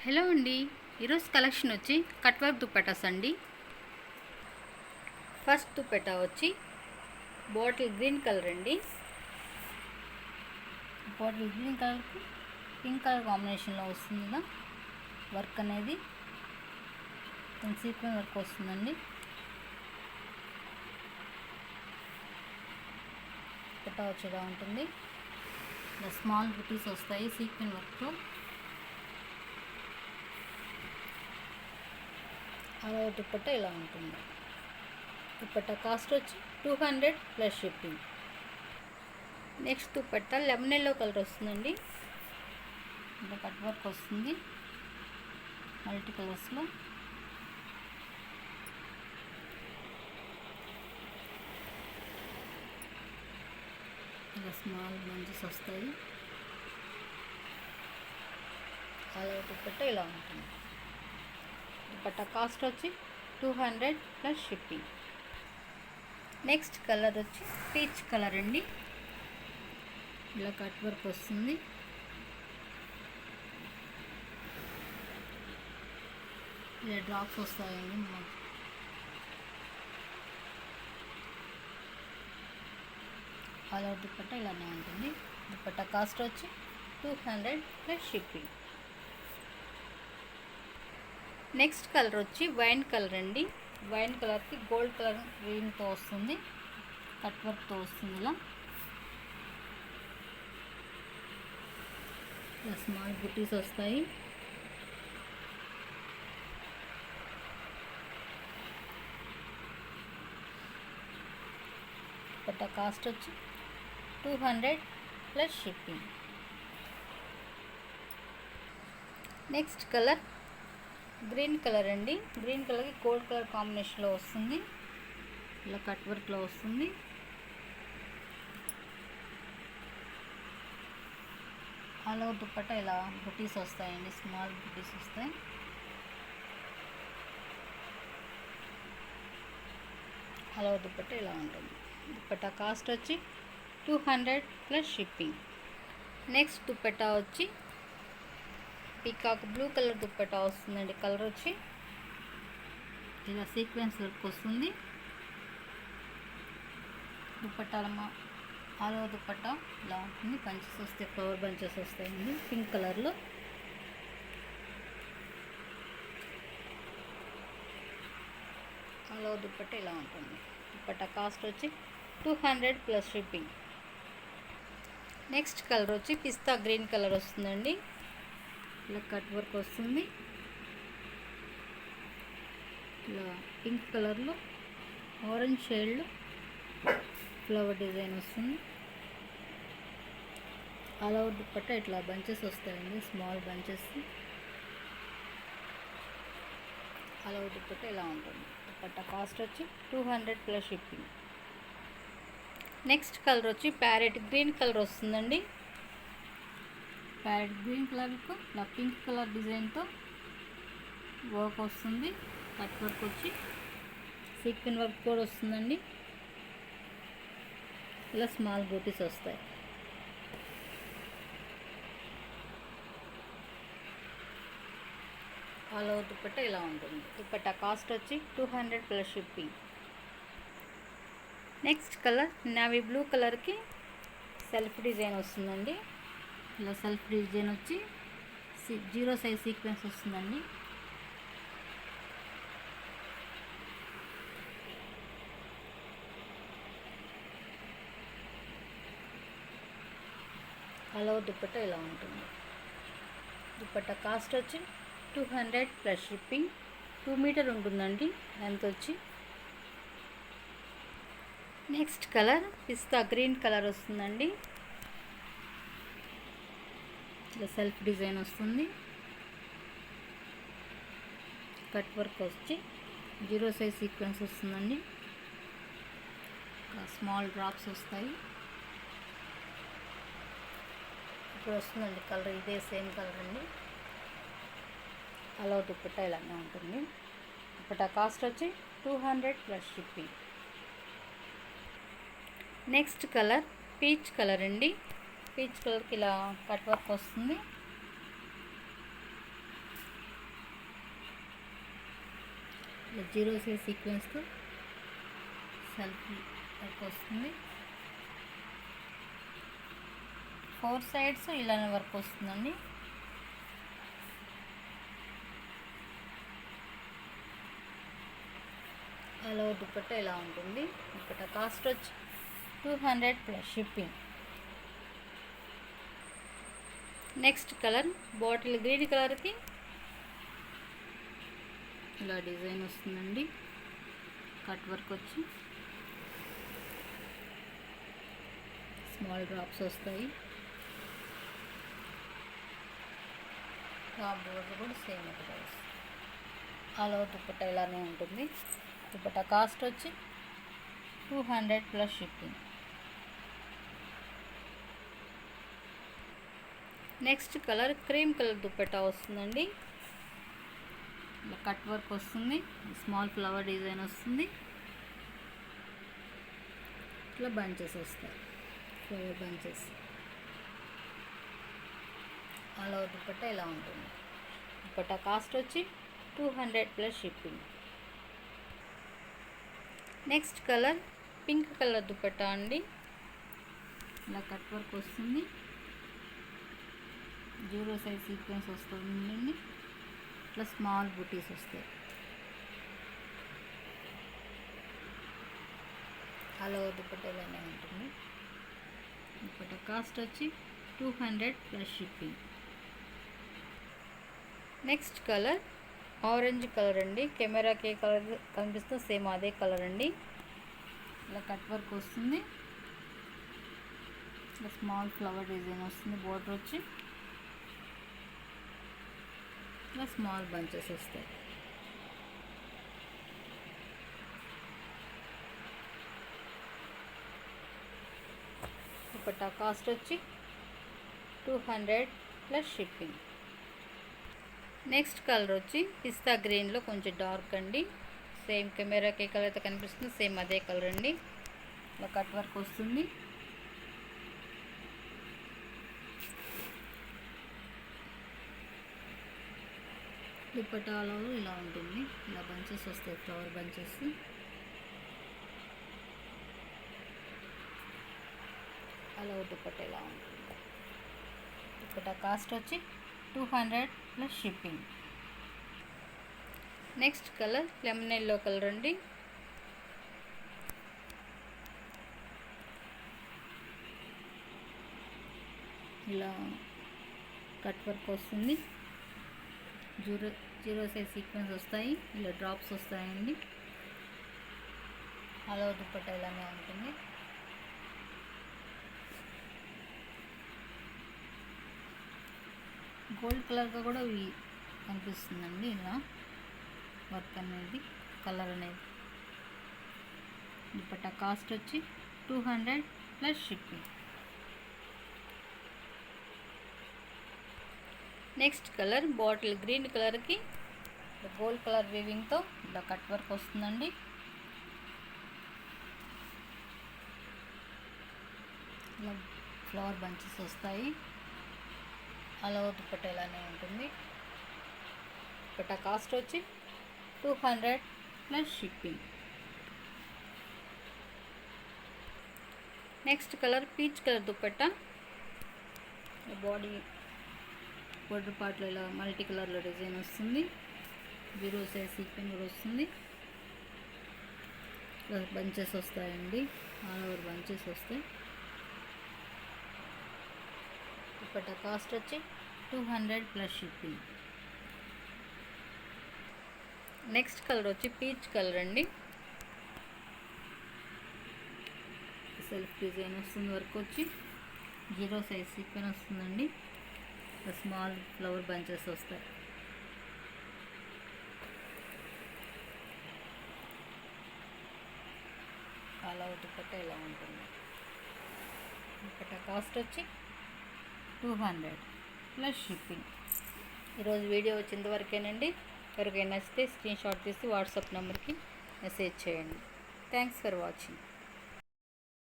Hello అండి, ఈరోజు collection వచ్చి కట్ వర్క్ దుప్పటాస్ అండి. ఫస్ట్ దుప్పటా వచ్చి బాటిల్ గ్రీన్ కలర్ అండి. బాటిల్ గ్రీన్ కలర్కి పింక్ కలర్ కాంబినేషన్లో వస్తుంది కదా వర్క్ అనేది. సీక్వెన్స్ వర్క్ వస్తుందండి. దుప్పటా వచ్చేలా ఉంటుంది. ఇలా స్మాల్ బుటీస్ వస్తాయి సీక్వెన్స్ వర్క్తో. అలా దుప్పట్టా ఇలా ఉంటుంది. దుప్పట్టా కాస్ట్ వచ్చి 200 plus shipping. Next dupatta lemon yellow colour వస్తుందండి. ఇలా కట్ వర్క్ వస్తుంది మల్టీ కలర్స్లో. ఇలా స్మాల్ బంచెస్ వస్తాయి. అలా దుప్పట్టా ఇలా ఉంటుంది. దుప్పట్టా కాస్ట్ వచ్చి 200 ప్లస్ షిప్పింగ్. నెక్స్ట్ కలర్ వచ్చి పీచ్ కలర్ అండి. ఇలా కట్ వర్క్ వస్తుంది. ఇలా డ్రాప్స్ వస్తాయండి. అలా దుప్పట్టా ఇలానే ఉంటుంది. దుప్పట్టా కాస్ట్ వచ్చి 200 ప్లస్ షిప్పింగ్. నెక్స్ట్ కలర్ వచ్చి వైన్ కలర్ అండి. వైన్ కలర్కి గోల్డ్ కలర్ గ్రీన్తో వస్తుంది, కట్ వర్క్తో వస్తుంది. ఇలా స్మాల్ బుటీస్ వస్తాయి. బట్ కాస్ట్ వచ్చి 200 plus shipping. Next colour green colour అండి. గ్రీన్ కలర్కి గోల్డ్ కలర్ కాంబినేషన్లో వస్తుంది. ఇలా కట్ వర్క్లో వస్తుంది. ఆల్ ఓవర్ దుప్పట్టా ఇలా బుటీస్ వస్తాయండి, స్మాల్ బుటీస్ వస్తాయి. ఆల్ ఓవర్ దుప్పట్టా ఇలా ఉంటుంది. దుప్పట్టా కాస్ట్ వచ్చి 200 ప్లస్ షిప్పింగ్. నెక్స్ట్ దుప్పట్టా వచ్చి పీకాక్ బ్లూ కలర్ దుప్పటా వస్తుందండి. కలర్ వచ్చి ఇలా సీక్వెన్స్ వర్క్ వస్తుంది. దుప్పట్టాల ఆల్ ఓవర్ దుప్పట్టా ఇలా ఉంటుంది. బంచెస్ వస్తాయి, ఫ్లవర్ బంచెస్ వస్తాయండి పింక్ కలర్లో. ఆల్ ఓవర్ దుప్పట్టా ఇలా ఉంటుంది. దుప్పట్టా కాస్ట్ వచ్చి 200 ప్లస్ షిప్పింగ్. నెక్స్ట్ కలర్ వచ్చి పిస్తా గ్రీన్ కలర్ వస్తుందండి. ఇలా కట్ వర్క్ వస్తుంది. ఇలా పింక్ కలర్లో ఆరెంజ్ షేడ్లో ఫ్లవర్ డిజైన్ వస్తుంది. ఆల్ ఓవర్ దుప్పట్టా ఇట్లా బంచెస్ వస్తాయండి, small bunches. All over dupatta ఇలా ఉంటుంది. దుప్పట్టా కాస్ట్ వచ్చి 200 ప్లస్ షిప్పింగ్. నెక్స్ట్ కలర్ వచ్చి ప్యారెట్ గ్రీన్ కలర్ వస్తుందండి. ప్యారెట్ గ్రీన్ కలర్కు ఇలా పింక్ కలర్ డిజైన్తో వర్క్ వస్తుంది. కట్ వర్క్ వచ్చి సీక్వెన్ వర్క్ కూడా వస్తుందండి. ఇలా స్మాల్ బూటీస్ వస్తాయి. ఆల్ ఓవర్ దుప్పట్టా ఇలా ఉంటుంది. దుప్పట్టా కాస్ట్ వచ్చి 200 plus shipping. Next colour navy blue కలర్కి సెల్ఫ్ డిజైన్ వస్తుందండి. ఇలా సెల్ఫ్ డిజైన్ వచ్చి 0 సైజ్ సీక్వెన్స్ వస్తుందండి. ఆల్ ఓవర్ దుప్పట్టా ఇలా ఉంటుంది. దుప్పట్టా కాస్ట్ వచ్చి 200 ప్లస్ షిప్పింగ్. 2 మీటర్ ఉంటుందండి లెంత్ వచ్చి. నెక్స్ట్ కలర్ పిస్తా గ్రీన్ కలర్ వస్తుందండి. ఇలా సెల్ఫ్ డిజైన్ వస్తుంది. కట్ వర్క్ వచ్చి 0 సైజ్ సీక్వెన్స్ వస్తుందండి. స్మాల్ డ్రాప్స్ వస్తాయి. ఇప్పుడు వస్తుందండి కలర్, ఇదే సేమ్ కలర్ అండి. అలా దుప్పట్టా ఇలానే ఉంటుంది. దుప్పట్టా కాస్ట్ వచ్చి 200 plus shipping. Next colour peach colour అండి. పీచ్ కలర్కి ఇలా కట్ వర్క్ వస్తుంది. జీరో సైజ్ సీక్వెన్స్తో సెల్ఫ్ వర్క్ వస్తుంది. 4 సైడ్స్ ఇలానే వర్క్ వస్తుందండి. అలా దుపట్టా ఇలా ఉంటుంది. దుపట్టా కాస్ట్ వచ్చి 200 plus shipping. Next colour bottle green కలర్కి ఇలా డిజైన్ వస్తుందండి. కట్ వర్క్ వచ్చి స్మాల్ డ్రాప్స్ వస్తాయి. టాప్ బోర్డు కూడా సేమ్ ఒకటే వస్తుంది. అలా దుపట్టా ఇలానే ఉంటుంది. దుపట్టా కాస్ట్ వచ్చి 200 plus shipping. Next colour cream colour dupatta వస్తుందండి. ఇలా కట్ వర్క్ వస్తుంది. స్మాల్ ఫ్లవర్ డిజైన్ వస్తుంది. ఇట్లా బంచెస్ వస్తాయి, ఫ్లవర్ బంచెస్. అలా దుపట్టా ఇలా ఉంటుంది. దుపట్టా కాస్ట్ వచ్చి 200 plus shipping. Next colour pink colour dupatta అండి. ఇలా కట్ వర్క్ వస్తుంది. జీరో సైజ్ సీక్వెన్స్ వస్తుంది. ఇట్లా స్మాల్ బూటీస్ వస్తాయి. అలా దుపట్టా ఇలానే ఉంటుంది. దుపట్టా కాస్ట్ వచ్చి 200 plus shipping. Next colour orange colour అండి. కెమెరాకి ఏ కలర్ కనిపిస్తుందో సేమ్ అదే కలర్ అండి. ఇలా కట్ వర్క్ వస్తుంది. ఇలా స్మాల్ ఫ్లవర్ డిజైన్ వస్తుంది. బోర్డర్ వచ్చి ఇలా స్మాల్ బంచెస్ వస్తాయి. దుపట్టా కాస్ట్ వచ్చి 200 ప్లస్ షిప్పింగ్. నెక్స్ట్ కలర్ వచ్చి పిస్తా గ్రీన్లో కొంచెం డార్క్ అండి. సేమ్ కెమెరాకి ఏ కలర్ అయితే కనిపిస్తుందో సేమ్ అదే కలర్ అండి. ఇలా కట్ వర్క్ వస్తుంది. దుపట్టాలో ఇలా ఉంటుంది. ఇలా బంచెస్ వస్తాయి, ఫ్లవర్ బంచెస్. అలా దుపట్టా ఇలా ఉంటుంది. దుపట్టా కాస్ట్ వచ్చి 200 plus shipping. Next colour lemon yellow colour అండి. ఇలా కట్ వర్క్ వస్తుంది. జీరో సైజ్ సీక్వెన్స్ వస్తాయి. ఇలా డ్రాప్స్ వస్తాయండి. అలా దుపట్టా ఇలానే ఉంటుంది. గోల్డ్ కలర్గా కూడా కనిపిస్తుందండి. ఇలా వర్క్ అనేది, కలర్ అనేది. దుపట్టా కాస్ట్ వచ్చి 200 plus shipping. Next colour bottle green కలర్కి గోల్డ్ కలర్ వీవింగ్తో ఇలా కట్ వర్క్ వస్తుందండి. ఇలా ఫ్లవర్ బంచెస్ వస్తాయి. అలా దుపట్టా ఇలానే ఉంటుంది. దుపట్టా కాస్ట్ వచ్చి 200 plus shipping. Next colour peach colour dupatta. Body border పార్ట్లో ఇలా మల్టీ కలర్లో డిజైన్ వస్తుంది. జీరో సైజ్ సీక్వెన్స్ కూడా వస్తుంది. బంచెస్ వస్తాయండి. ఆల్ ఓవర్ బంచెస్ వస్తాయి. దుపట్టా కాస్ట్ వచ్చి 200 ప్లస్ షిప్పింగ్. నెక్స్ట్ కలర్ వచ్చి పీచ్ కలర్ అండి. సెల్ఫ్ డిజైన్ వస్తుంది. వర్క్ వచ్చి జీరో సైజ్ సీక్వెన్స్ వస్తుందండి. స్మాల్ ఫ్లవర్ బంచెస్ వస్తాయి. అలా దుపట్టా ఇలా ఉంటుంది. దుపట్టా కాస్ట్ వచ్చి 200 ప్లస్ షిప్పింగ్. ఈరోజు వీడియో వచ్చినంత వరకేనండి. ఎవరికైనా నచ్చితే స్క్రీన్ షాట్ తీసి వాట్సాప్ నెంబర్కి మెసేజ్ చేయండి. Thanks for watching.